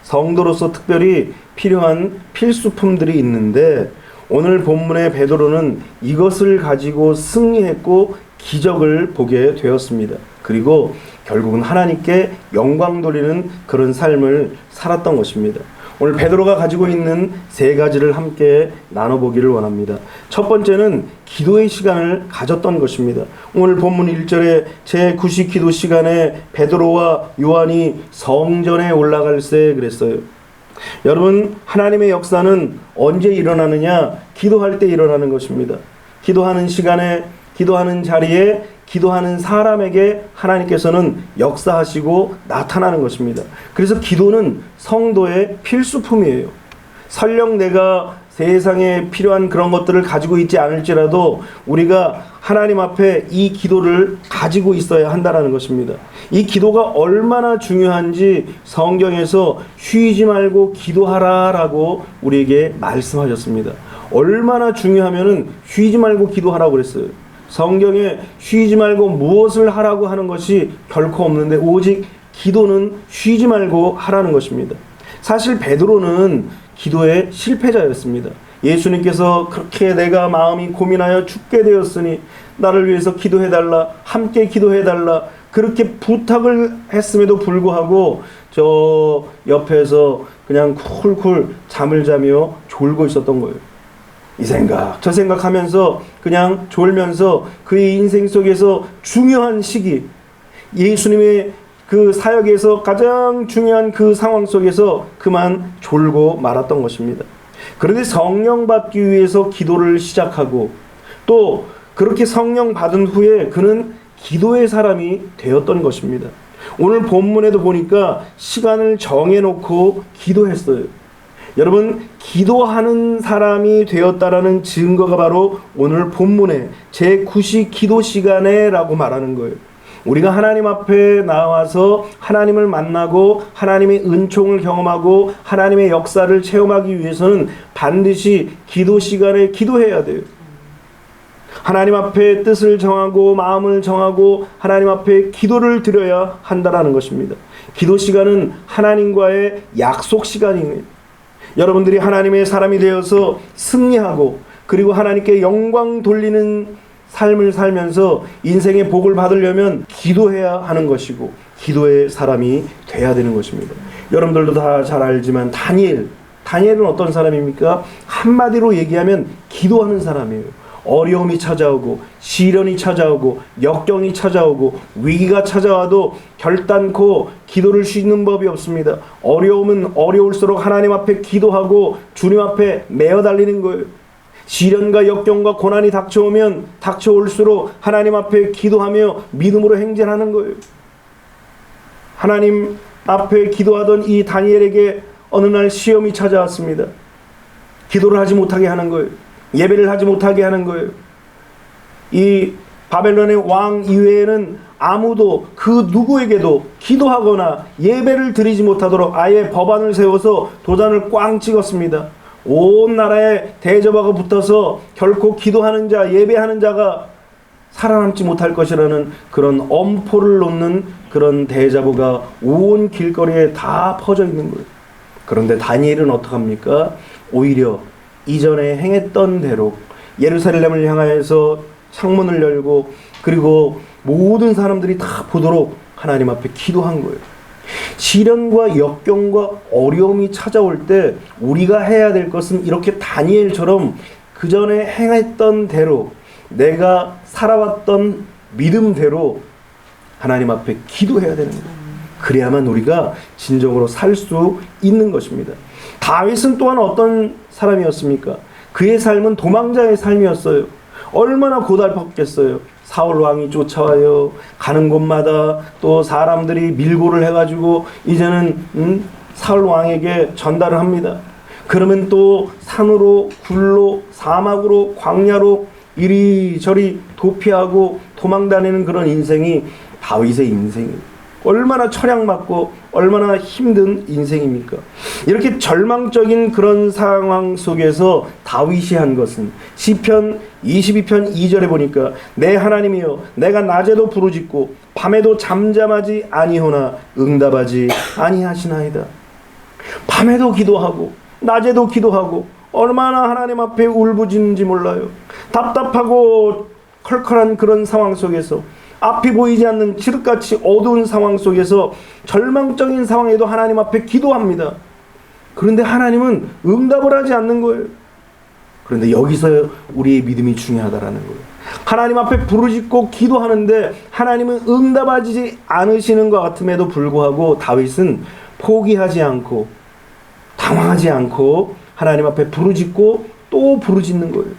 성도로서 특별히 필요한 필수품들이 있는데 오늘 본문의 베드로는 이것을 가지고 승리했고 기적을 보게 되었습니다. 그리고 결국은 하나님께 영광 돌리는 그런 삶을 살았던 것입니다. 오늘 베드로가 가지고 있는 세 가지를 함께 나눠보기를 원합니다. 첫 번째는 기도의 시간을 가졌던 것입니다. 오늘 본문 1절에 제9시 기도 시간에 베드로와 요한이 성전에 올라갈세 그랬어요. 여러분, 하나님의 역사는 언제 일어나느냐? 기도할 때 일어나는 것입니다. 기도하는 시간에, 기도하는 자리에, 기도하는 사람에게 하나님께서는 역사하시고 나타나는 것입니다. 그래서 기도는 성도의 필수품이에요. 설령 내가 세상에 필요한 그런 것들을 가지고 있지 않을지라도 우리가 하나님 앞에 이 기도를 가지고 있어야 한다는 것입니다. 이 기도가 얼마나 중요한지 성경에서 쉬지 말고 기도하라라고 우리에게 말씀하셨습니다. 얼마나 중요하면은 쉬지 말고 기도하라고 그랬어요. 성경에 쉬지 말고 무엇을 하라고 하는 것이 결코 없는데 오직 기도는 쉬지 말고 하라는 것입니다. 사실 베드로는 기도의 실패자였습니다. 예수님께서 그렇게 내가 마음이 고민하여 죽게 되었으니 나를 위해서 기도해달라, 함께 해달라 그렇게 부탁을 했음에도 불구하고 저 옆에서 그냥 쿨쿨 잠을 자며 졸고 있었던 거예요. 이 생각 저 생각하면서 그냥 졸면서 그의 인생 속에서 중요한 시기, 예수님의 그 사역에서 가장 중요한 그 상황 속에서 그만 졸고 말았던 것입니다. 그런데 성령 받기 위해서 기도를 시작하고 또 그렇게 성령 받은 후에 그는 기도의 사람이 되었던 것입니다. 오늘 본문에도 보니까 시간을 정해놓고 기도했어요. 여러분, 기도하는 사람이 되었다라는 증거가 바로 오늘 본문에 제9시 기도 시간에 라고 말하는 거예요. 우리가 하나님 앞에 나와서 하나님을 만나고 하나님의 은총을 경험하고 하나님의 역사를 체험하기 위해서는 반드시 기도 시간에 기도해야 돼요. 하나님 앞에 뜻을 정하고 마음을 정하고 하나님 앞에 기도를 드려야 한다는 것입니다. 기도 시간은 하나님과의 약속 시간이에요. 여러분들이 하나님의 사람이 되어서 승리하고 그리고 하나님께 영광 돌리는 삶을 살면서 인생의 복을 받으려면 기도해야 하는 것이고 기도의 사람이 돼야 되는 것입니다. 여러분들도 다 잘 알지만 다니엘은 어떤 사람입니까? 한마디로 얘기하면 기도하는 사람이에요. 어려움이 찾아오고 시련이 찾아오고 역경이 찾아오고 위기가 찾아와도 결단코 기도를 쉬는 법이 없습니다. 어려움은 어려울수록 하나님 앞에 기도하고 주님 앞에 메어 달리는 거예요. 시련과 역경과 고난이 닥쳐오면 닥쳐올수록 하나님 앞에 기도하며 믿음으로 행진하는 거예요. 하나님 앞에 기도하던 이 다니엘에게 어느 날 시험이 찾아왔습니다. 기도를 하지 못하게 하는 거예요. 예배를 하지 못하게 하는 거예요. 이 바벨론의 왕 이외에는 아무도 그 누구에게도 기도하거나 예배를 드리지 못하도록 아예 법안을 세워서 도장을 꽝 찍었습니다. 온 나라에 대저바가 붙어서 결코 기도하는 자, 예배하는 자가 살아남지 못할 것이라는 그런 엄포를 놓는 그런 대자보가 온 길거리에 다 퍼져 있는 거예요. 그런데 다니엘은 어떡합니까? 오히려 이전에 행했던 대로 예루살렘을 향하여서 창문을 열고 그리고 모든 사람들이 다 보도록 하나님 앞에 기도한 거예요. 시련과 역경과 어려움이 찾아올 때 우리가 해야 될 것은 이렇게 다니엘처럼 그 전에 행했던 대로 내가 살아왔던 믿음대로 하나님 앞에 기도해야 되는 거예요. 그래야만 우리가 진정으로 살 수 있는 것입니다. 다윗은 또한 어떤 사람이었습니까? 그의 삶은 도망자의 삶이었어요. 얼마나 고달팠겠어요. 사울 왕이 쫓아와요. 가는 곳마다 또 사람들이 밀고를 해가지고 이제는 사울 왕에게 전달을 합니다. 그러면 또 산으로 굴로 사막으로 광야로 이리저리 도피하고 도망다니는 그런 인생이 다윗의 인생이에요. 얼마나 철량맞고 얼마나 힘든 인생입니까? 이렇게 절망적인 그런 상황 속에서 다윗이 한 것은 시편 22편 2절에 보니까 내 하나님이여 내가 낮에도 부르짖고 밤에도 잠잠하지 아니하나 응답하지 아니하시나이다. 밤에도 기도하고 낮에도 기도하고 얼마나 하나님 앞에 울부짖는지 몰라요. 답답하고 컬컬한 그런 상황 속에서, 앞이 보이지 않는 칠흑같이 어두운 상황 속에서, 절망적인 상황에도 하나님 앞에 기도합니다. 그런데 하나님은 응답을 하지 않는 거예요. 그런데 여기서 우리의 믿음이 중요하다라는 거예요. 하나님 앞에 부르짖고 기도하는데 하나님은 응답하지 않으시는 것 같음에도 불구하고 다윗은 포기하지 않고 당황하지 않고 하나님 앞에 부르짖고 또 부르짖는 거예요.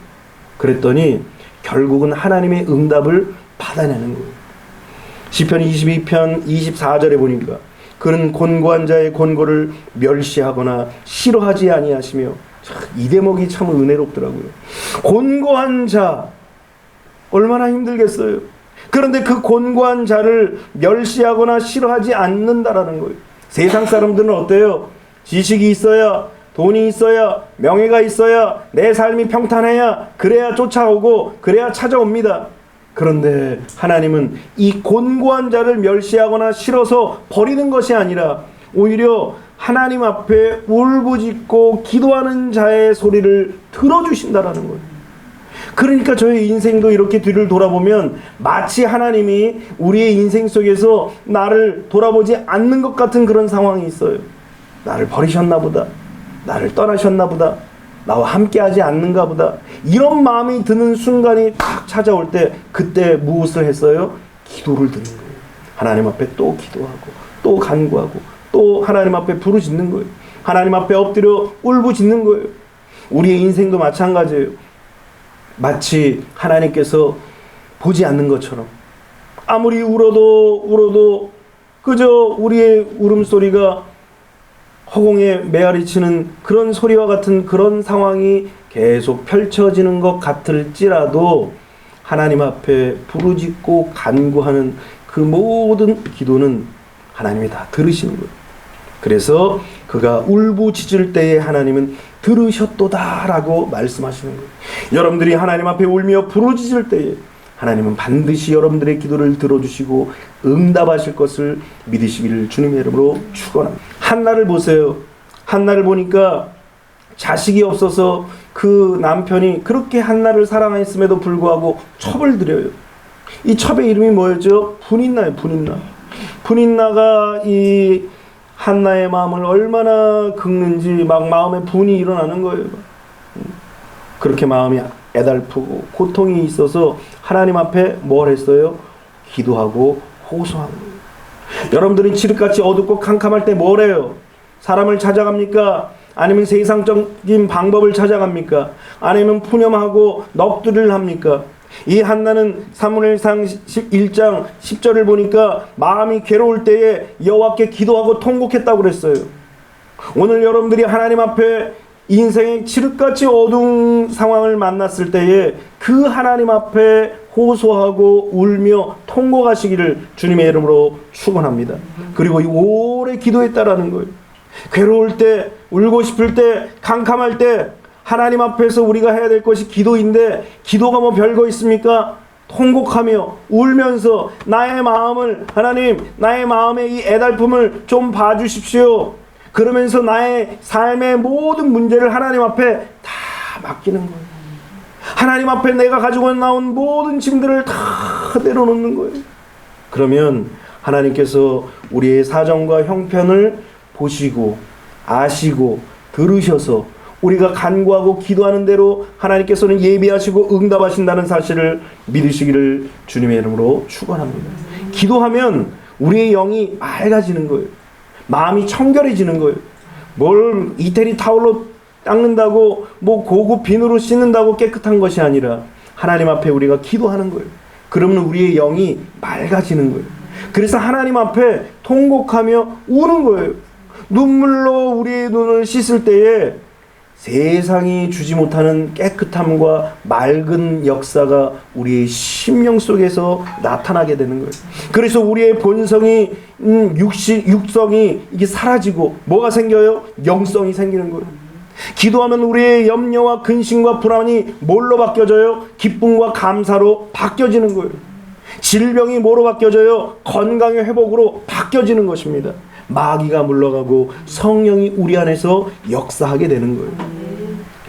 그랬더니 결국은 하나님의 응답을 받아내는 거예요. 시편 22편 24절에 보니까 그는 곤고한 자의 곤고를 멸시하거나 싫어하지 아니하시며, 이 대목이 참 은혜롭더라고요. 곤고한 자, 얼마나 힘들겠어요. 그런데 그 곤고한 자를 멸시하거나 싫어하지 않는다라는 거예요. 세상 사람들은 어때요? 지식이 있어야, 돈이 있어야, 명예가 있어야, 내 삶이 평탄해야, 그래야 쫓아오고 그래야 찾아옵니다. 그런데 하나님은 이 곤고한 자를 멸시하거나 싫어서 버리는 것이 아니라 오히려 하나님 앞에 울부짖고 기도하는 자의 소리를 들어주신다라는 거예요. 그러니까 저의 인생도 이렇게 뒤를 돌아보면 마치 하나님이 우리의 인생 속에서 나를 돌아보지 않는 것 같은 그런 상황이 있어요. 나를 버리셨나 보다, 나를 떠나셨나 보다, 나와 함께하지 않는가 보다, 이런 마음이 드는 순간이 딱 찾아올 때, 그때 무엇을 했어요? 기도를 드린 거예요. 하나님 앞에 또 기도하고 또 간구하고 또 하나님 앞에 부르짖는 거예요. 하나님 앞에 엎드려 울부짖는 거예요. 우리의 인생도 마찬가지예요. 마치 하나님께서 보지 않는 것처럼, 아무리 울어도 그저 우리의 울음소리가 허공에 메아리치는 그런 소리와 같은 그런 상황이 계속 펼쳐지는 것 같을지라도 하나님 앞에 부르짖고 간구하는 그 모든 기도는 하나님이 다 들으시는 거예요. 그래서 그가 울부짖을 때에 하나님은 들으셨도다라고 말씀하시는 거예요. 여러분들이 하나님 앞에 울며 부르짖을 때에 하나님은 반드시 여러분들의 기도를 들어주시고 응답하실 것을 믿으시기를 주님의 이름으로 축원합니다. 한나를 보세요. 한나를 보니까 자식이 없어서 그 남편이 그렇게 한나를 사랑했음에도 불구하고 첩을 들여요. 이 첩의 이름이 뭐였죠? 분인나예요. 분인나. 분인나가 이 한나의 마음을 얼마나 긁는지 막 마음에 분이 일어나는 거예요. 그렇게 마음이 애달프고 고통이 있어서 하나님 앞에 뭘 했어요? 기도하고 호소한 거예요. 여러분들이 칠흑같이 어둡고 캄캄할 때 뭘 해요? 사람을 찾아갑니까? 아니면 세상적인 방법을 찾아갑니까? 아니면 푸념하고 넋두리를 합니까? 이 한나는 사무엘상 1장 10절을 보니까 마음이 괴로울 때에 여호와께 기도하고 통곡했다고 그랬어요. 오늘 여러분들이 하나님 앞에 인생의 칠흑같이 어두운 상황을 만났을 때에 그 하나님 앞에 호소하고 울며 통곡하시기를 주님의 이름으로 축원합니다. 그리고 오래 기도했다라는 거예요. 괴로울 때, 울고 싶을 때, 캄캄할 때 하나님 앞에서 우리가 해야 될 것이 기도인데, 기도가 뭐 별거 있습니까? 통곡하며 울면서 나의 마음을, 하나님, 나의 마음의 이 애달픔을 좀 봐주십시오. 그러면서 나의 삶의 모든 문제를 하나님 앞에 다 맡기는 거예요. 하나님 앞에 내가 가지고 나온 모든 짐들을 다 내려놓는 거예요. 그러면 하나님께서 우리의 사정과 형편을 보시고 아시고 들으셔서 우리가 간구하고 기도하는 대로 하나님께서는 예비하시고 응답하신다는 사실을 믿으시기를 주님의 이름으로 축원합니다. 기도하면 우리의 영이 맑아지는 거예요. 마음이 청결해지는 거예요. 뭘 이태리 타올로 닦는다고, 뭐 고급 비누로 씻는다고 깨끗한 것이 아니라 하나님 앞에 우리가 기도하는 거예요. 그러면 우리의 영이 맑아지는 거예요. 그래서 하나님 앞에 통곡하며 우는 거예요. 눈물로 우리의 눈을 씻을 때에 세상이 주지 못하는 깨끗함과 맑은 역사가 우리의 심령 속에서 나타나게 되는 거예요. 그래서 우리의 본성이 육성이 이게 사라지고 뭐가 생겨요? 영성이 생기는 거예요. 기도하면 우리의 염려와 근심과 불안이 뭘로 바뀌어져요? 기쁨과 감사로 바뀌어지는 거예요. 질병이 뭐로 바뀌어져요? 건강의 회복으로 바뀌어지는 것입니다. 마귀가 물러가고 성령이 우리 안에서 역사하게 되는 거예요.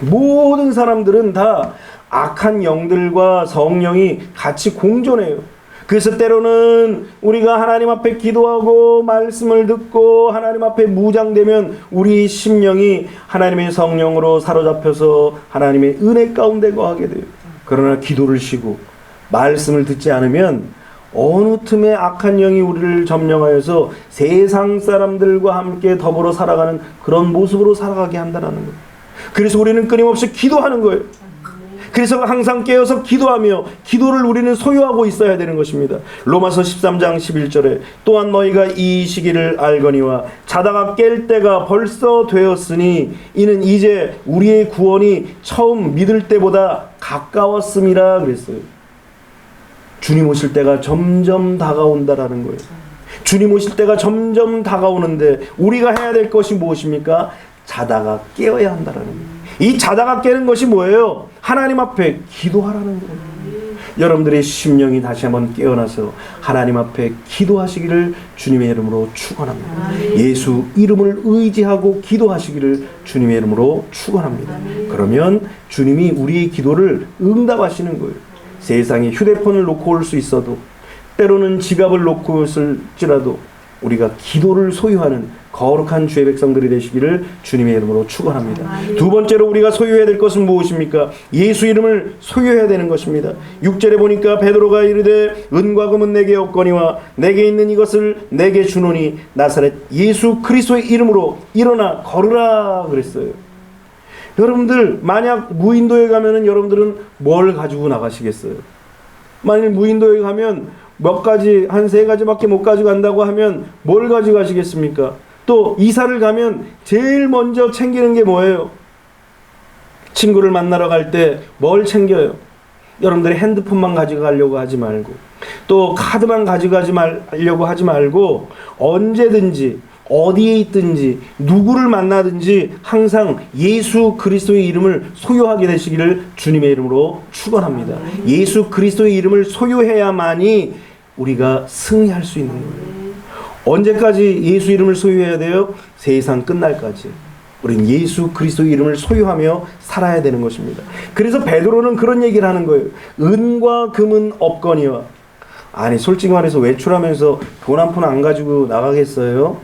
모든 사람들은 다 악한 영들과 성령이 같이 공존해요. 그래서 때로는 우리가 하나님 앞에 기도하고 말씀을 듣고 하나님 앞에 무장되면 우리 심령이 하나님의 성령으로 사로잡혀서 하나님의 은혜 가운데 거하게 돼요. 그러나 기도를 쉬고 말씀을 듣지 않으면 어느 틈에 악한 영이 우리를 점령하여서 세상 사람들과 함께 더불어 살아가는 그런 모습으로 살아가게 한다는 거예요. 그래서 우리는 끊임없이 기도하는 거예요. 그래서 항상 깨어서 기도하며 기도를 우리는 소유하고 있어야 되는 것입니다. 로마서 13장 11절에 또한 너희가 이 시기를 알거니와 자다가 깰 때가 벌써 되었으니 이는 이제 우리의 구원이 처음 믿을 때보다 가까웠음이라 그랬어요. 주님 오실 때가 점점 다가온다라는 거예요. 주님 오실 때가 점점 다가오는데 우리가 해야 될 것이 무엇입니까? 자다가 깨어야 한다라는 거예요. 이 자다가 깨는 것이 뭐예요? 하나님 앞에 기도하라는 거예요. 여러분들의 심령이 다시 한번 깨어나서 하나님 앞에 기도하시기를 주님의 이름으로 축원합니다. 예수 이름을 의지하고 기도하시기를 주님의 이름으로 축원합니다. 그러면 주님이 우리의 기도를 응답하시는 거예요. 세상에 휴대폰을 놓고 올 수 있어도 때로는 지갑을 놓고 올지라도 우리가 기도를 소유하는 거룩한 주의 백성들이 되시기를 주님의 이름으로 축원합니다. 두 번째로 우리가 소유해야 될 것은 무엇입니까? 예수 이름을 소유해야 되는 것입니다. 6절에 보니까 베드로가 이르되 은과 금은 내게 없거니와 내게 있는 이것을 내게 주노니 나사렛 예수 그리스도의 이름으로 일어나 걸으라 그랬어요. 여러분들 만약 무인도에 가면은 여러분들은 뭘 가지고 나가시겠어요? 만일 무인도에 가면 몇 가지, 한 3가지밖에 못 가지고 간다고 하면 뭘 가지고 가시겠습니까? 또 이사를 가면 제일 먼저 챙기는 게 뭐예요? 친구를 만나러 갈 때 뭘 챙겨요? 여러분들이 핸드폰만 가지고 가려고 하지 말고 또 카드만 가지고 가려고 하지 말고 언제든지 어디에 있든지 누구를 만나든지 항상 예수 그리스도의 이름을 소유하게 되시기를 주님의 이름으로 축원합니다. 예수 그리스도의 이름을 소유해야만이 우리가 승리할 수 있는 거예요. 언제까지 예수 이름을 소유해야 돼요? 세상 끝날까지. 우리는 예수 그리스도의 이름을 소유하며 살아야 되는 것입니다. 그래서 베드로는 그런 얘기를 하는 거예요. 은과 금은 없거니와. 아니 솔직히 말해서 외출하면서 돈 한 푼 안 가지고 나가겠어요?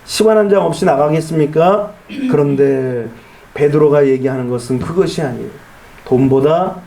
10원 한 장 없이 나가겠습니까? 그런데 베드로가 얘기하는 것은 그것이 아니에요. 돈보다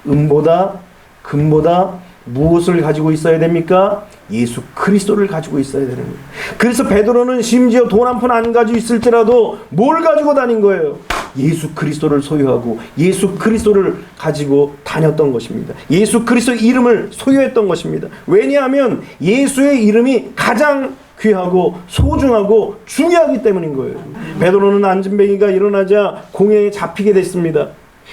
은보다 금보다 무엇을 가지고 있어야 됩니까? 예수 그리스도를 가지고 있어야 되는 거예요. 그래서 베드로는 심지어 돈 한 푼 안 가지고 있을지라도 뭘 가지고 다닌 거예요? 예수 그리스도를 소유하고 예수 그리스도를 가지고 다녔던 것입니다. 예수 그리스도의 이름을 소유했던 것입니다. 왜냐하면 예수의 이름이 가장 귀하고 소중하고 중요하기 때문인 거예요. 베드로는 안진뱅이가 일어나자 공회에 잡히게 됐습니다.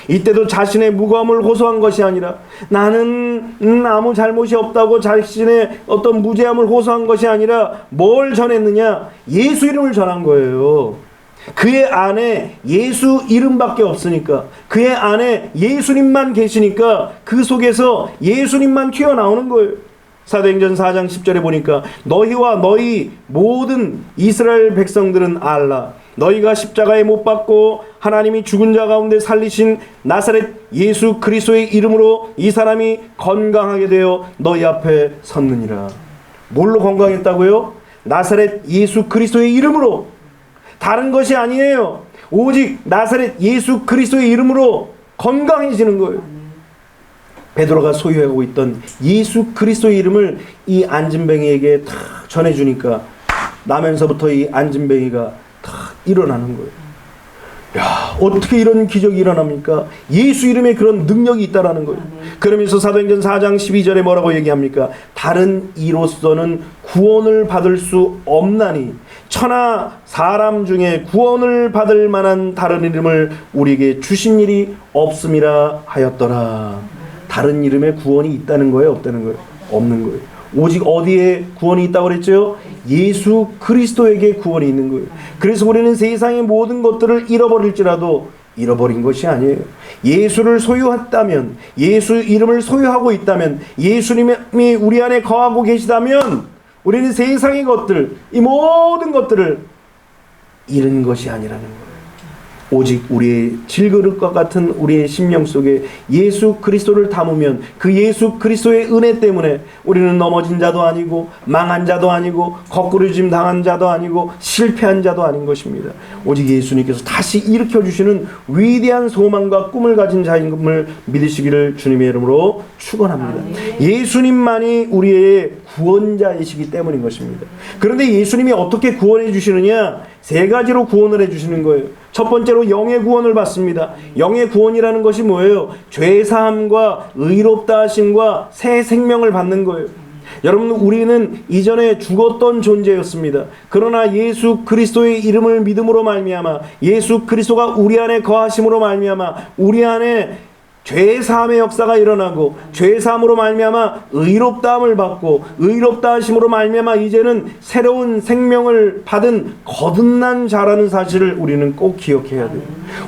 이때도 자신의 무고함을 호소한 것이 아니라 나는 아무 잘못이 없다고 자신의 어떤 무죄함을 호소한 것이 아니라 뭘 전했느냐? 예수 이름을 전한 거예요. 그의 안에 예수 이름밖에 없으니까, 그의 안에 예수님만 계시니까 그 속에서 예수님만 튀어나오는 거예요. 사도행전 4장 10절에 보니까 너희와 너희 모든 이스라엘 백성들은 알라. 너희가 십자가에 못 박고 하나님이 죽은 자 가운데 살리신 나사렛 예수 그리스도의 이름으로 이 사람이 건강하게 되어 너희 앞에 섰느니라. 뭘로 건강했다고요? 나사렛 예수 그리스도의 이름으로. 다른 것이 아니에요. 오직 나사렛 예수 그리스도의 이름으로 건강해지는 거예요. 베드로가 소유하고 있던 예수 그리스도의 이름을 이 안진뱅이에게 다 전해주니까 나면서부터 이 안진뱅이가 다 일어나는 거예요. 야, 어떻게 이런 기적이 일어납니까? 예수 이름에 그런 능력이 있다라는 거예요. 그러면서 사도행전 4장 12절에 뭐라고 얘기합니까? 다른 이로서는 구원을 받을 수 없나니 천하 사람 중에 구원을 받을 만한 다른 이름을 우리에게 주신 일이 없음이라 하였더라. 다른 이름에 구원이 있다는 거예요? 없다는 거예요? 없는 거예요. 오직 어디에 구원이 있다고 그랬죠? 예수 그리스도에게 구원이 있는 거예요. 그래서 우리는 세상의 모든 것들을 잃어버릴지라도 잃어버린 것이 아니에요. 예수를 소유했다면, 예수 이름을 소유하고 있다면, 예수님이 우리 안에 거하고 계시다면 우리는 세상의 것들, 이 모든 것들을 잃은 것이 아니라는 거예요. 오직 우리의 질그릇과 같은 우리의 심령 속에 예수 그리스도를 담으면 그 예수 그리스도의 은혜 때문에 우리는 넘어진 자도 아니고 망한 자도 아니고 거꾸로짐 당한 자도 아니고 실패한 자도 아닌 것입니다. 오직 예수님께서 다시 일으켜 주시는 위대한 소망과 꿈을 가진 자임을 믿으시기를 주님의 이름으로 축원합니다. 예수님만이 우리의 구원자이시기 때문인 것입니다. 그런데 예수님이 어떻게 구원해 주시느냐? 세 가지로 구원을 해주시는 거예요. 첫 번째로 영의 구원을 받습니다. 영의 구원이라는 것이 뭐예요? 죄사함과 의롭다 하심과 새 생명을 받는 거예요. 여러분, 우리는 이전에 죽었던 존재였습니다. 그러나 예수 그리스도의 이름을 믿음으로 말미암아 예수 그리스도가 우리 안에 거하심으로 말미암아 우리 안에 죄사함의 역사가 일어나고 죄사함으로 말미암아 의롭다함을 받고 의롭다 하심으로 말미암아 이제는 새로운 생명을 받은 거듭난 자라는 사실을 우리는 꼭 기억해야 돼요.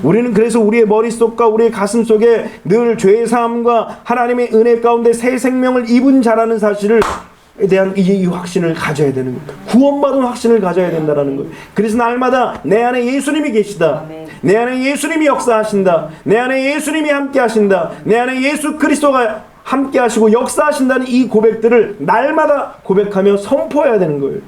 우리는 그래서 우리의 머릿속과 우리의 가슴속에 늘 죄사함과 하나님의 은혜 가운데 새 생명을 입은 자라는 사실을 대한 이 확신을 가져야 되는 거예요. 구원받은 확신을 가져야 된다는 거예요. 그래서 날마다 내 안에 예수님이 계시다. 내 안에 예수님이 역사하신다. 내 안에 예수님이 함께 하신다. 내 안에 예수 그리스도가 함께 하시고 역사하신다는 이 고백들을 날마다 고백하며 선포해야 되는 거예요.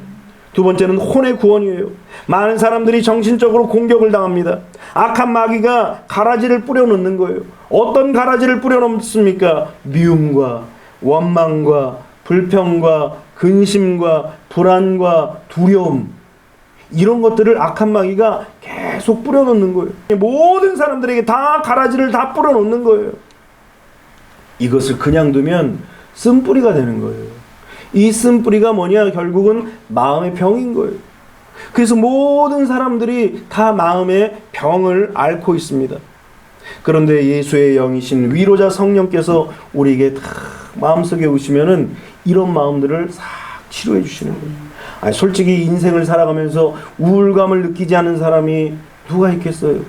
두 번째는 혼의 구원이에요. 많은 사람들이 정신적으로 공격을 당합니다. 악한 마귀가 가라지를 뿌려놓는 거예요. 어떤 가라지를 뿌려놓습니까? 미움과 원망과 불평과 근심과 불안과 두려움, 이런 것들을 악한 마귀가 계속 뿌려놓는 거예요. 모든 사람들에게 다 가라지를 다 뿌려놓는 거예요. 이것을 그냥 두면 쓴뿌리가 되는 거예요. 이 쓴뿌리가 뭐냐? 결국은 마음의 병인 거예요. 그래서 모든 사람들이 다 마음의 병을 앓고 있습니다. 그런데 예수의 영이신 위로자 성령께서 우리에게 다 마음속에 오시면은 이런 마음들을 싹 치료해 주시는 거예요. 아니, 솔직히 인생을 살아가면서 우울감을 느끼지 않는 사람이 누가 있겠어요?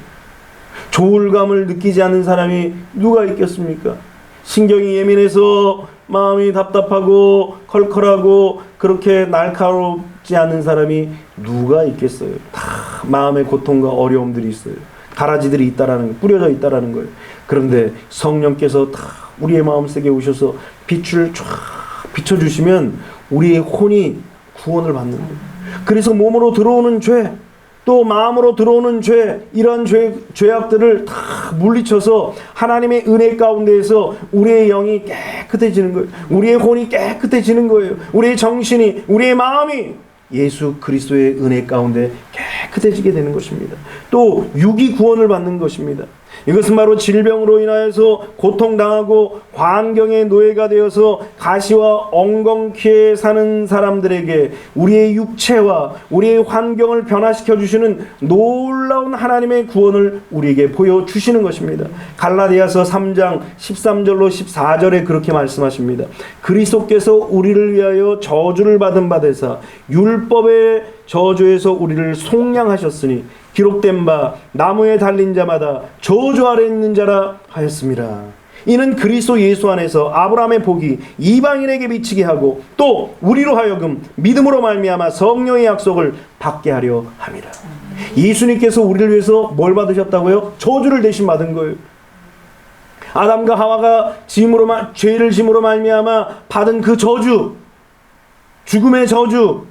조울감을 느끼지 않는 사람이 누가 있겠습니까? 신경이 예민해서 마음이 답답하고 컬컬하고 그렇게 날카롭지 않은 사람이 누가 있겠어요? 다 마음의 고통과 어려움들이 있어요. 가라지들이 있다라는, 뿌려져 있다라는 거예요. 그런데 성령께서 다 우리의 마음속에 오셔서 빛을 쫙 비춰주시면 우리의 혼이 구원을 받는 거예요. 그래서 몸으로 들어오는 죄, 또 마음으로 들어오는 죄, 이런 죄악들을 다 물리쳐서 하나님의 은혜 가운데에서 우리의 영이 깨끗해지는 거예요. 우리의 혼이 깨끗해지는 거예요. 우리의 정신이, 우리의 마음이 예수 그리스도의 은혜 가운데 깨끗해지게 되는 것입니다. 또 육이 구원을 받는 것입니다. 이것은 바로 질병으로 인하여서 고통당하고 환경의 노예가 되어서 가시와 엉겅퀴에 사는 사람들에게 우리의 육체와 우리의 환경을 변화시켜 주시는 놀라운 하나님의 구원을 우리에게 보여주시는 것입니다. 갈라디아서 3장 13절로 14절에 그렇게 말씀하십니다. 그리스도께서 우리를 위하여 저주를 받은 바 되사 율법의 저주에서 우리를 속량하셨으니 기록된 바 나무에 달린 자마다 저주 아래 있는 자라 하였습니다. 이는 그리스도 예수 안에서 아브라함의 복이 이방인에게 미치게 하고 또 우리로 하여금 믿음으로 말미암아 성령의 약속을 받게 하려 함이라. 예수님께서 우리를 위해서 뭘 받으셨다고요? 저주를 대신 받은 거예요. 아담과 하와가 죄를 짐으로 말미암아 받은 그 저주, 죽음의 저주,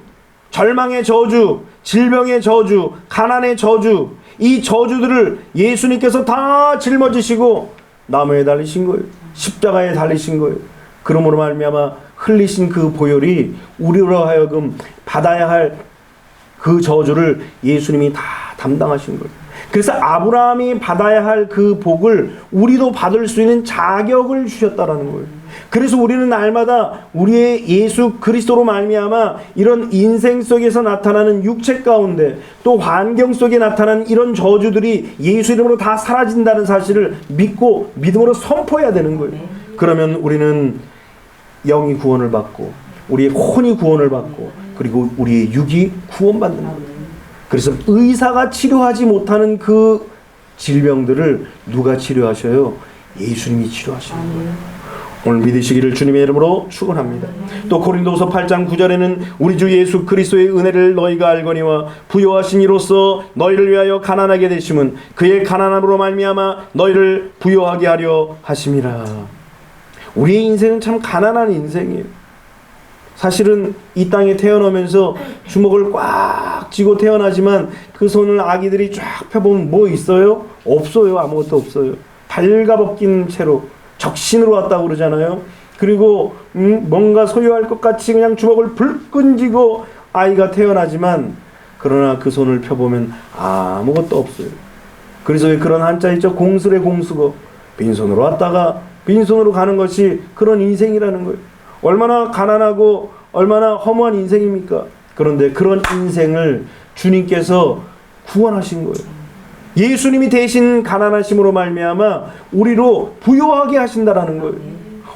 절망의 저주, 질병의 저주, 가난의 저주, 이 저주들을 예수님께서 다 짊어지시고 나무에 달리신 거예요. 십자가에 달리신 거예요. 그러므로 말미암아 흘리신 그 보혈이 우리로 하여금 받아야 할 그 저주를 예수님이 다 담당하신 거예요. 그래서 아브라함이 받아야 할 그 복을 우리도 받을 수 있는 자격을 주셨다라는 거예요. 그래서 우리는 날마다 우리의 예수 그리스도로 말미암아 이런 인생 속에서 나타나는 육체 가운데 또 환경 속에 나타나는 이런 저주들이 예수 이름으로 다 사라진다는 사실을 믿고 믿음으로 선포해야 되는 거예요. 그러면 우리는 영이 구원을 받고 우리의 혼이 구원을 받고 그리고 우리의 육이 구원받는 거예요. 그래서 의사가 치료하지 못하는 그 질병들을 누가 치료하셔요? 예수님이 치료하시는 거예요. 오늘 믿으시기를 주님의 이름으로 축원합니다. 또 고린도후서 8장 9절에는 우리 주 예수 그리스도의 은혜를 너희가 알거니와 부요하신 이로써 너희를 위하여 가난하게 되심은 그의 가난함으로 말미암아 너희를 부요하게 하려 하심이라. 우리의 인생은 참 가난한 인생이에요. 사실은 이 땅에 태어나면서 주먹을 꽉 쥐고 태어나지만 그 손을 아기들이 쫙 펴보면 뭐 있어요? 없어요. 아무것도 없어요. 발가벗긴 채로 적신으로 왔다고 그러잖아요. 그리고 뭔가 소유할 것 같이 그냥 주먹을 불끈 쥐고 아이가 태어나지만 그러나 그 손을 펴보면 아무것도 없어요. 그래서 왜 그런 한자 있죠? 공술의 공수고 빈손으로 왔다가 빈손으로 가는 것이 그런 인생이라는 거예요. 얼마나 가난하고 얼마나 허무한 인생입니까? 그런데 그런 인생을 주님께서 구원하신 거예요. 예수님이 대신 가난하심으로 말미암아 우리로 부요하게 하신다라는 거예요.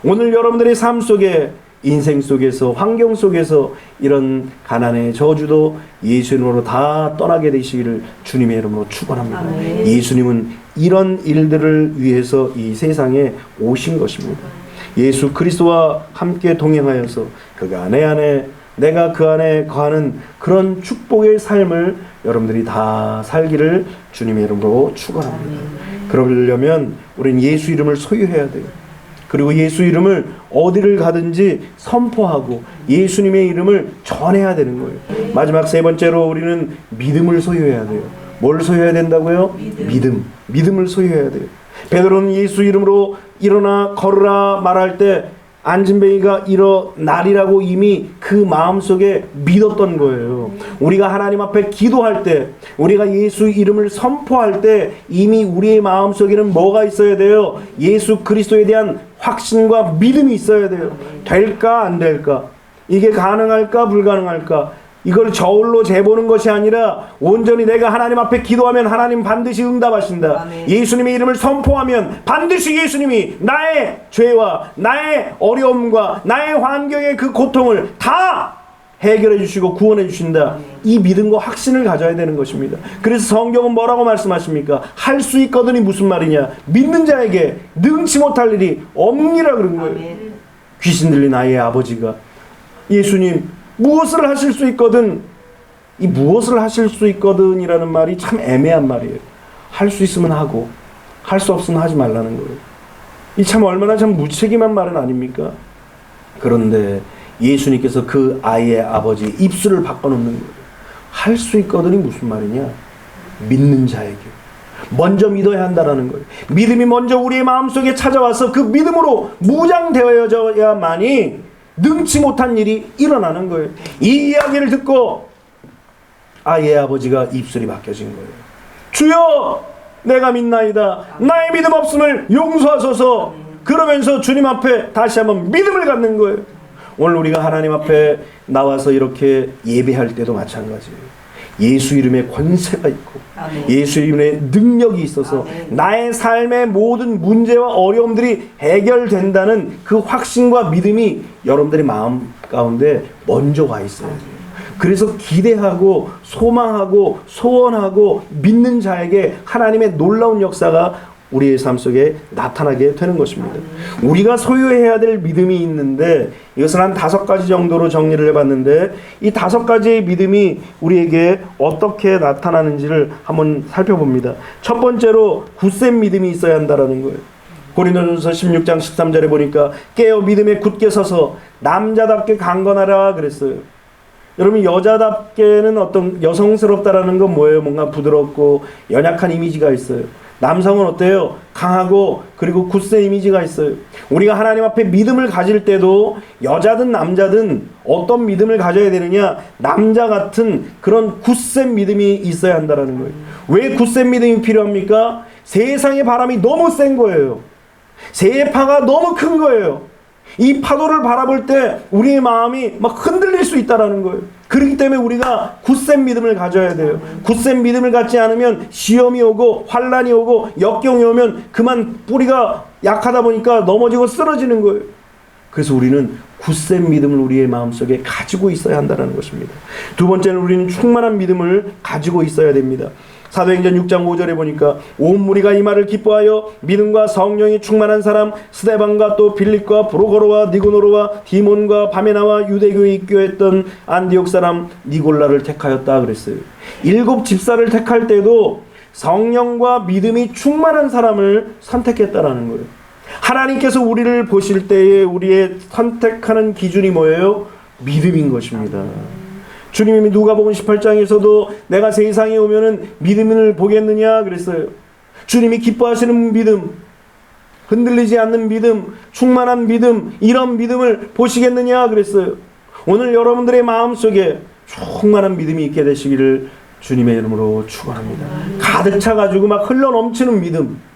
오늘 여러분들의 삶 속에, 인생 속에서, 환경 속에서 이런 가난의 저주도 예수님으로 다 떠나게 되시기를 주님의 이름으로 축원합니다. 예수님은 이런 일들을 위해서 이 세상에 오신 것입니다. 예수 그리스도와 함께 동행하여서 그가 내 안에 내가 그 안에 거하는 그런 축복의 삶을 여러분들이 다 살기를 주님의 이름으로 축원합니다. 그러려면 우리는 예수 이름을 소유해야 돼요. 그리고 예수 이름을 어디를 가든지 선포하고 예수님의 이름을 전해야 되는 거예요. 마지막 세 번째로 우리는 믿음을 소유해야 돼요. 뭘 소유해야 된다고요? 믿음을 소유해야 돼요. 베드로는 예수 이름으로 일어나 걸으라 말할 때 안진뱅이가 일어나리라고 이미 그 마음속에 믿었던 거예요. 우리가 하나님 앞에 기도할 때, 우리가 예수 이름을 선포할 때 이미 우리의 마음속에는 뭐가 있어야 돼요? 예수 그리스도에 대한 확신과 믿음이 있어야 돼요. 될까 안 될까? 이게 가능할까 불가능할까? 이걸 저울로 재보는 것이 아니라 온전히 내가 하나님 앞에 기도하면 하나님 반드시 응답하신다. 아멘. 예수님의 이름을 선포하면 반드시 예수님이 나의 죄와 나의 어려움과 나의 환경의 그 고통을 다 해결해 주시고 구원해 주신다. 이 믿음과 확신을 가져야 되는 것입니다. 그래서 성경은 뭐라고 말씀하십니까? 할 수 있거든이 무슨 말이냐? 믿는 자에게 능치 못할 일이 없니라 그런 거예요. 귀신 들린 아이의 아버지가 예수님 무엇을 하실 수 있거든, 이 무엇을 하실 수 있거든 이라는 말이 참 애매한 말이에요. 할 수 있으면 하고 할 수 없으면 하지 말라는 거예요. 이 참 얼마나 참 무책임한 말은 아닙니까? 그런데 예수님께서 그 아이의 아버지의 입술을 바꿔놓는 거예요. 할 수 있거든이 무슨 말이냐? 믿는 자에게 먼저 믿어야 한다는 거예요. 믿음이 먼저 우리의 마음속에 찾아와서 그 믿음으로 무장되어져야만이 능치 못한 일이 일어나는 거예요. 이 이야기를 듣고 아이의 아버지가 입술이 바뀌어진 거예요. 주여 내가 믿나이다. 나의 믿음 없음을 용서하소서. 그러면서 주님 앞에 다시 한번 믿음을 갖는 거예요. 오늘 우리가 하나님 앞에 나와서 이렇게 예배할 때도 마찬가지예요. 예수 이름의 권세가 있고 아멘. 예수 이름의 능력이 있어서 아멘. 나의 삶의 모든 문제와 어려움들이 해결된다는 그 확신과 믿음이 여러분들의 마음 가운데 먼저 와 있어요. 그래서 기대하고 소망하고 소원하고 믿는 자에게 하나님의 놀라운 역사가 우리의 삶 속에 나타나게 되는 것입니다. 우리가 소유해야 될 믿음이 있는데 이것을 한 5가지 정도로 정리를 해봤는데 이 5가지의 믿음이 우리에게 어떻게 나타나는지를 한번 살펴봅니다. 첫 번째로 굳센 믿음이 있어야 한다는 거예요. 고린도전서 16장 13절에 보니까 깨어 믿음에 굳게 서서 남자답게 강건하라 그랬어요. 여러분 여자답게는 어떤 여성스럽다라는 건 뭐예요? 뭔가 부드럽고 연약한 이미지가 있어요. 남성은 어때요? 강하고 그리고 굳센 이미지가 있어요. 우리가 하나님 앞에 믿음을 가질 때도 여자든 남자든 어떤 믿음을 가져야 되느냐? 남자 같은 그런 굳센 믿음이 있어야 한다는 거예요. 왜 굳센 믿음이 필요합니까? 세상의 바람이 너무 센 거예요. 세파가 너무 큰 거예요. 이 파도를 바라볼 때 우리의 마음이 막 흔들릴 수 있다는 거예요. 그렇기 때문에 우리가 굳센 믿음을 가져야 돼요. 굳센 믿음을 갖지 않으면 시험이 오고 환란이 오고 역경이 오면 그만 뿌리가 약하다 보니까 넘어지고 쓰러지는 거예요. 그래서 우리는 굳센 믿음을 우리의 마음속에 가지고 있어야 한다는 것입니다. 두 번째는 우리는 충만한 믿음을 가지고 있어야 됩니다. 사도행전 6장 5절에 보니까 온 무리가 이 말을 기뻐하여 믿음과 성령이 충만한 사람 스데반과 또 빌립과 브로거로와 니고노로와 디몬과 바메나와 유대교에 입교했던 안디옥 사람 니골라를 택하였다 그랬어요. 7 집사를 택할 때도 성령과 믿음이 충만한 사람을 선택했다라는 거예요. 하나님께서 우리를 보실 때에 우리의 선택하는 기준이 뭐예요? 믿음인 것입니다. 주님이 누가복음 18장에서도 내가 세상에 오면은 믿음을 보겠느냐 그랬어요. 주님이 기뻐하시는 믿음, 흔들리지 않는 믿음, 충만한 믿음, 이런 믿음을 보시겠느냐 그랬어요. 오늘 여러분들의 마음속에 충만한 믿음이 있게 되시기를 주님의 이름으로 축원합니다. 가득 차가지고 막 흘러넘치는 믿음.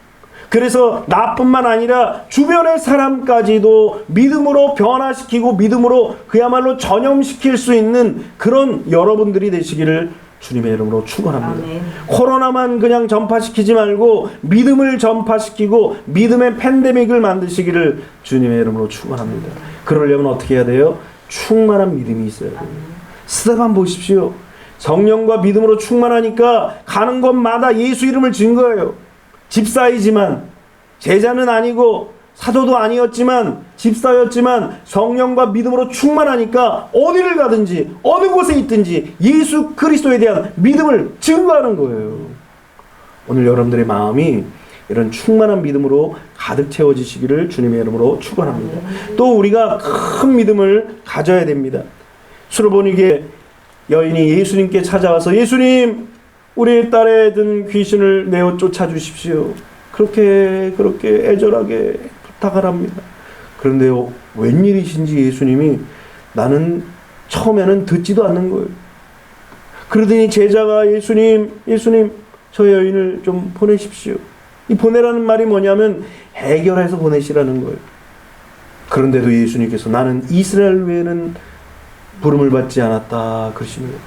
그래서 나뿐만 아니라 주변의 사람까지도 믿음으로 변화시키고 믿음으로 그야말로 전염시킬 수 있는 그런 여러분들이 되시기를 주님의 이름으로 축원합니다. 아멘. 코로나만 그냥 전파시키지 말고 믿음을 전파시키고 믿음의 팬데믹을 만드시기를 주님의 이름으로 축원합니다. 그러려면 어떻게 해야 돼요? 충만한 믿음이 있어야 돼요. 스데반 보십시오. 성령과 믿음으로 충만하니까 가는 곳마다 예수 이름을 증거해요. 집사이지만 제자는 아니고 사도도 아니었지만 집사였지만 성령과 믿음으로 충만하니까 어디를 가든지 어느 곳에 있든지 예수 그리스도에 대한 믿음을 증거하는 거예요. 오늘 여러분들의 마음이 이런 충만한 믿음으로 가득 채워지시기를 주님의 이름으로 축원합니다. 또 우리가 큰 믿음을 가져야 됩니다. 수르보니게 여인이 예수님께 찾아와서 예수님 우리 딸에 든 귀신을 내어 쫓아주십시오. 그렇게 애절하게 부탁을 합니다. 그런데요, 웬일이신지 예수님이 나는 처음에는 듣지도 않는 거예요. 그러더니 제자가 예수님 저 여인을 좀 보내십시오. 이 보내라는 말이 뭐냐면 해결해서 보내시라는 거예요. 그런데도 예수님께서 나는 이스라엘 외에는 부름을 받지 않았다 그러십니다.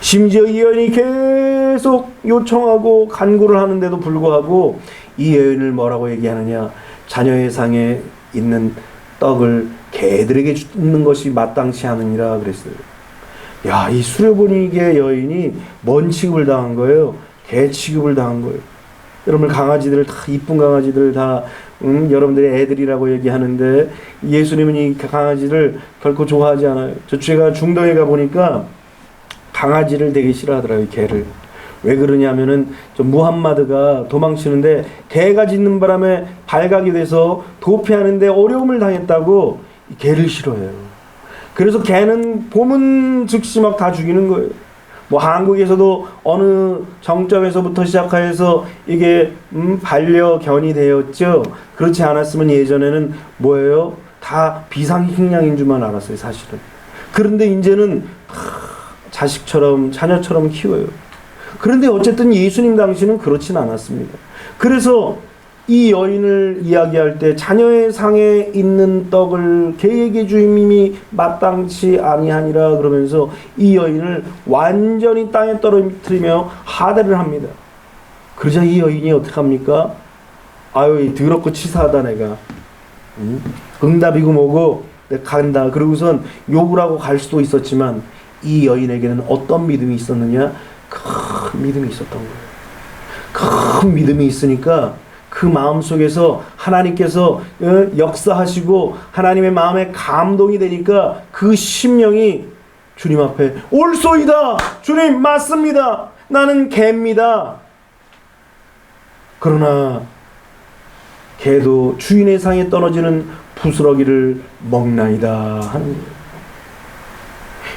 심지어 이 여인이 계속 요청하고 간구를 하는데도 불구하고 이 여인을 뭐라고 얘기하느냐, 자녀의 상에 있는 떡을 개들에게 주는 것이 마땅치 않으니라 그랬어요. 야, 이 수레보니게 여인이 뭔 취급을 당한 거예요? 개 취급을 당한 거예요. 여러분 강아지들 다 이쁜 강아지들 다 여러분들의 애들이라고 얘기하는데 예수님은 이 강아지를 결코 좋아하지 않아요. 제가 중동에 가보니까 강아지를 되게 싫어하더라고요. 개를. 왜 그러냐면은 좀 무함마드가 도망치는데 개가 짖는 바람에 발각이 돼서 도피하는데 어려움을 당했다고 개를 싫어해요. 그래서 개는 보면 즉시 막 다 죽이는 거예요. 뭐 한국에서도 어느 정점에서부터 시작해서 이게 반려견이 되었죠. 그렇지 않았으면 예전에는 뭐예요? 다 비상식량인 줄만 알았어요, 사실은. 그런데 이제는 자식처럼 자녀처럼 키워요. 그런데 어쨌든 예수님 당시는 그렇진 않았습니다. 그래서 이 여인을 이야기할 때 자녀의 상에 있는 떡을 개에게 주임이 마땅치 아니하니라 그러면서 이 여인을 완전히 땅에 떨어뜨리며 하대를 합니다. 그러자 이 여인이 어떻게 합니까? 아유, 더럽고 치사하다 내가. 응답이고 뭐고 내가 간다. 그러고선 욕을 하고 갈 수도 있었지만 이 여인에게는 어떤 믿음이 있었느냐? 큰 믿음이 있었던 거예요. 큰 믿음이 있으니까 그 마음속에서 하나님께서 역사하시고 하나님의 마음에 감동이 되니까 그 심령이 주님 앞에 옳소이다. 주님 맞습니다. 나는 개입니다. 그러나 개도 주인의 상에 떨어지는 부스러기를 먹나이다 하는 거예요.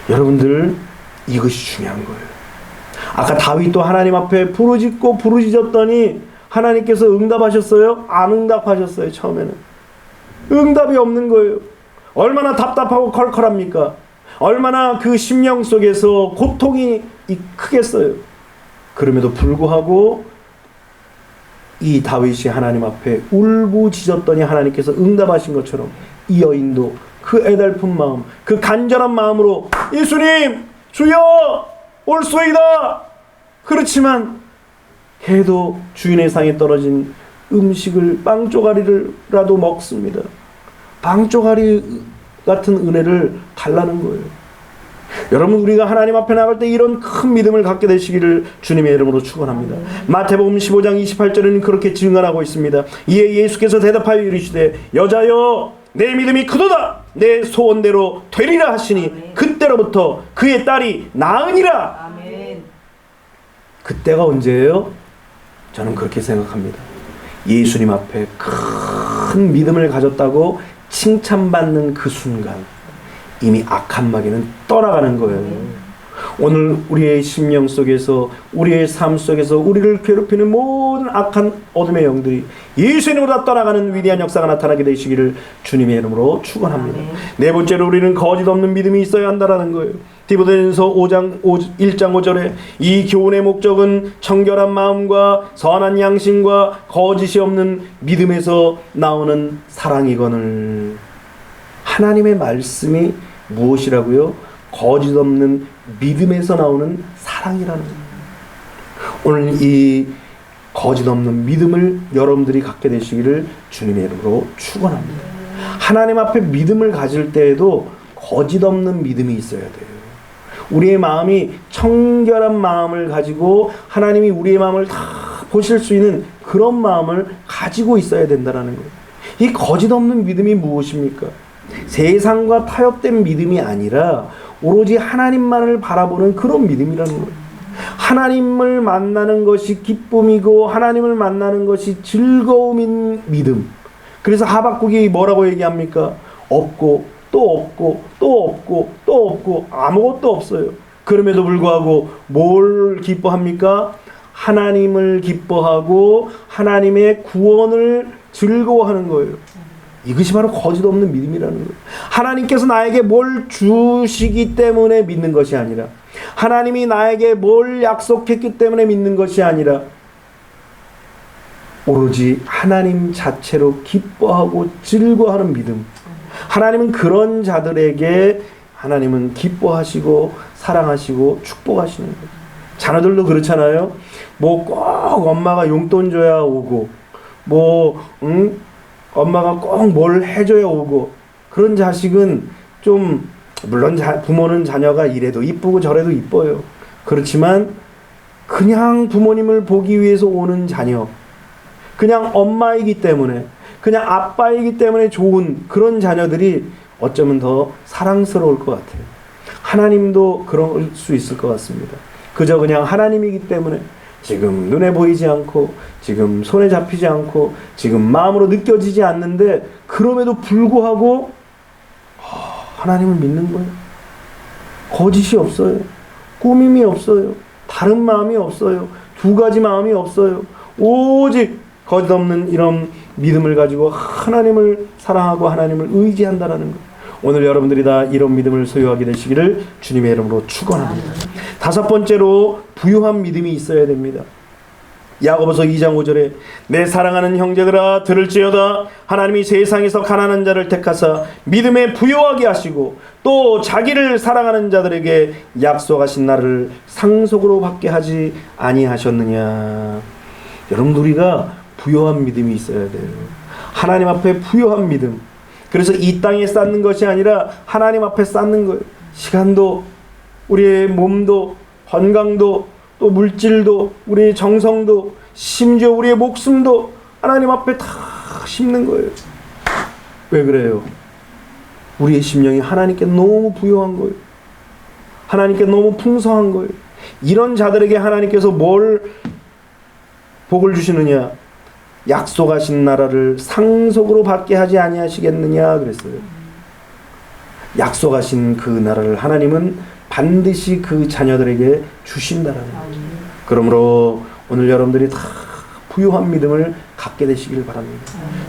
여러분들 이것이 중요한 거예요. 아까 다윗도 하나님 앞에 부르짖었더니 하나님께서 응답하셨어요? 안 응답하셨어요. 처음에는 응답이 없는 거예요. 얼마나 답답하고 컬컬합니까? 얼마나 그 심령 속에서 고통이 크겠어요. 그럼에도 불구하고 이 다윗이 하나님 앞에 울부짖었더니 하나님께서 응답하신 것처럼 이 여인도 그 애달픈 마음, 그 간절한 마음으로 예수님, 주여, 올소이다. 그렇지만 개도 주인의 상에 떨어진 음식을 빵 쪼가리라도 먹습니다. 빵 쪼가리 같은 은혜를 달라는 거예요. 여러분, 우리가 하나님 앞에 나갈 때 이런 큰 믿음을 갖게 되시기를 주님의 이름으로 축원합니다. 마태복음 15장 28절에는 그렇게 증언하고 있습니다. 이에 예수께서 대답하여 이르시되 여자여 내 믿음이 크도다 내 소원대로 되리라 하시니 아멘. 그때로부터 그의 딸이 나으니라. 아멘. 그때가 언제예요? 저는 그렇게 생각합니다. 예수님 앞에 큰 믿음을 가졌다고 칭찬받는 그 순간 이미 악한 마귀는 떠나가는 거예요. 오늘 우리의 심령 속에서, 우리의 삶 속에서 우리를 괴롭히는 모든 악한 어둠의 영들이 예수의 이름으로 다 떠나가는 위대한 역사가 나타나게 되시기를 주님의 이름으로 축원합니다. 네 번째로 우리는 거짓 없는 믿음이 있어야 한다는 거예요. 디모데전서 1장 5절에 이 교훈의 목적은 청결한 마음과 선한 양심과 거짓이 없는 믿음에서 나오는 사랑이거늘. 하나님의 말씀이 무엇이라고요? 거짓 없는 믿음에서 나오는 사랑이라는 거예요. 오늘 이 거짓 없는 믿음을 여러분들이 갖게 되시기를 주님의 이름으로 축원합니다. 하나님 앞에 믿음을 가질 때에도 거짓 없는 믿음이 있어야 돼요. 우리의 마음이 청결한 마음을 가지고 하나님이 우리의 마음을 다 보실 수 있는 그런 마음을 가지고 있어야 된다는 거예요. 이 거짓 없는 믿음이 무엇입니까? 세상과 타협된 믿음이 아니라 오로지 하나님만을 바라보는 그런 믿음이라는 거예요. 하나님을 만나는 것이 기쁨이고 하나님을 만나는 것이 즐거움인 믿음. 그래서 하박국이 뭐라고 얘기합니까? 없고 또 없고 또 없고 또 없고 아무것도 없어요. 그럼에도 불구하고 뭘 기뻐합니까? 하나님을 기뻐하고 하나님의 구원을 즐거워하는 거예요. 이것이 바로 거짓 없는 믿음이라는 거예요. 하나님께서 나에게 뭘 주시기 때문에 믿는 것이 아니라, 하나님이 나에게 뭘 약속했기 때문에 믿는 것이 아니라 오로지 하나님 자체로 기뻐하고 즐거워하는 믿음. 하나님은 그런 자들에게 하나님은 기뻐하시고 사랑하시고 축복하시는 거예요. 자녀들도 그렇잖아요. 뭐 꼭 엄마가 용돈 줘야 오고, 엄마가 꼭 뭘 해줘야 오고, 그런 자식은 좀, 물론 부모는 자녀가 이래도 이쁘고 저래도 이뻐요. 그렇지만 그냥 부모님을 보기 위해서 오는 자녀, 그냥 엄마이기 때문에, 그냥 아빠이기 때문에 좋은 그런 자녀들이 어쩌면 더 사랑스러울 것 같아요. 하나님도 그럴 수 있을 것 같습니다. 그저 그냥 하나님이기 때문에 지금 눈에 보이지 않고, 지금 손에 잡히지 않고, 지금 마음으로 느껴지지 않는데, 그럼에도 불구하고 하나님을 믿는 거예요. 거짓이 없어요. 꾸밈이 없어요. 다른 마음이 없어요. 두 가지 마음이 없어요. 오직 거짓 없는 이런 믿음을 가지고 하나님을 사랑하고 하나님을 의지한다는 것. 오늘 여러분들이 다 이런 믿음을 소유하게 되시기를 주님의 이름으로 축원합니다. 다섯 번째로 부유한 믿음이 있어야 됩니다. 야고보서 2장 5절에 내 사랑하는 형제들아 들을지어다 하나님이 세상에서 가난한 자를 택하사 믿음에 부유하게 하시고 또 자기를 사랑하는 자들에게 약속하신 날을 상속으로 받게 하지 아니하셨느냐. 여러분, 우리가 부유한 믿음이 있어야 돼요. 하나님 앞에 부유한 믿음. 그래서 이 땅에 쌓는 것이 아니라 하나님 앞에 쌓는 거예요. 시간도, 우리의 몸도, 건강도, 또 물질도, 우리의 정성도, 심지어 우리의 목숨도 하나님 앞에 다 심는 거예요. 왜 그래요? 우리의 심령이 하나님께 너무 부유한 거예요. 하나님께 너무 풍성한 거예요. 이런 자들에게 하나님께서 뭘 복을 주시느냐? 약속하신 나라를 상속으로 받게 하지 아니하시겠느냐 그랬어요. 약속하신 그 나라를 하나님은 반드시 그 자녀들에게 주신다라는 거죠. 그러므로 오늘 여러분들이 다 부유한 믿음을 갖게 되시길 바랍니다.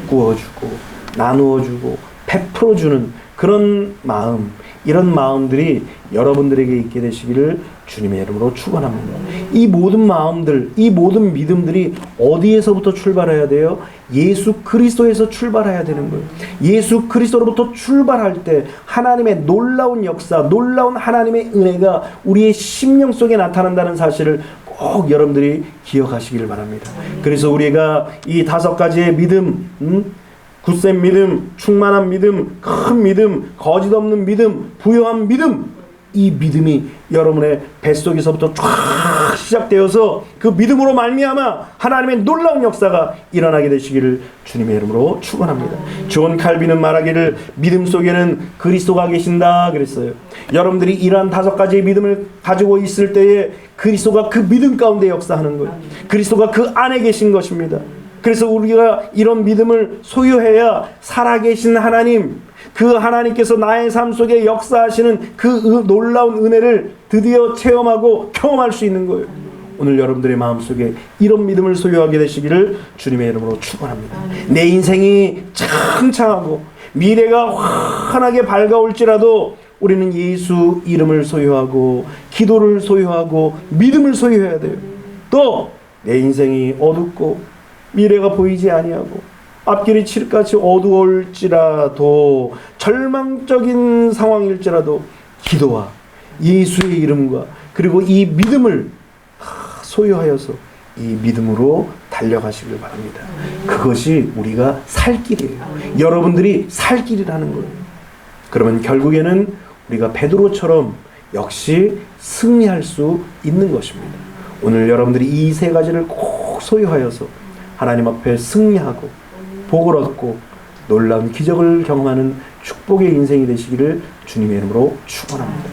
구워주고 나누어주고 베풀어주는 그런 마음, 이런 마음들이 여러분들에게 있게 되시기를 주님의 이름으로 축원합니다. 이 모든 마음들, 이 모든 믿음들이 어디에서부터 출발해야 돼요? 예수 그리스도에서 출발해야 되는 거예요. 예수 그리스도로부터 출발할 때 하나님의 놀라운 역사, 놀라운 하나님의 은혜가 우리의 심령 속에 나타난다는 사실을 꼭 여러분들이 기억하시기를 바랍니다. 그래서 우리가 이 다섯 가지의 믿음, 굳센 믿음, 충만한 믿음, 큰 믿음, 거짓 없는 믿음, 부유한 믿음, 이 믿음이 여러분의 뱃속에서부터 쫙 시작되어서 그 믿음으로 말미암아 하나님의 놀라운 역사가 일어나게 되시기를 주님의 이름으로 축원합니다. 존 칼빈은 말하기를 믿음 속에는 그리스도가 계신다 그랬어요. 여러분들이 이러한 5가지의 믿음을 가지고 있을 때에 그리스도가 그 믿음 가운데 역사하는 거예요. 그리스도가 그 안에 계신 것입니다. 그래서 우리가 이런 믿음을 소유해야 살아계신 하나님, 그 하나님께서 나의 삶 속에 역사하시는 그 놀라운 은혜를 드디어 체험하고 경험할 수 있는 거예요. 오늘 여러분들의 마음속에 이런 믿음을 소유하게 되시기를 주님의 이름으로 축원합니다. 내 인생이 창창하고 미래가 환하게 밝아올지라도 우리는 예수 이름을 소유하고 기도를 소유하고 믿음을 소유해야 돼요. 또 내 인생이 어둡고 미래가 보이지 아니하고 앞길이 칠흑같이 어두울지라도 절망적인 상황일지라도 기도와 예수의 이름과 그리고 이 믿음을 소유하여서 이 믿음으로 달려가시길 바랍니다. 그것이 우리가 살 길이에요. 여러분들이 살 길이라는 거예요. 그러면 결국에는 우리가 베드로처럼 역시 승리할 수 있는 것입니다. 오늘 여러분들이 이 3가지를 꼭 소유하여서 하나님 앞에 승리하고 복을 얻고 놀라운 기적을 경험하는 축복의 인생이 되시기를 주님의 이름으로 축원합니다.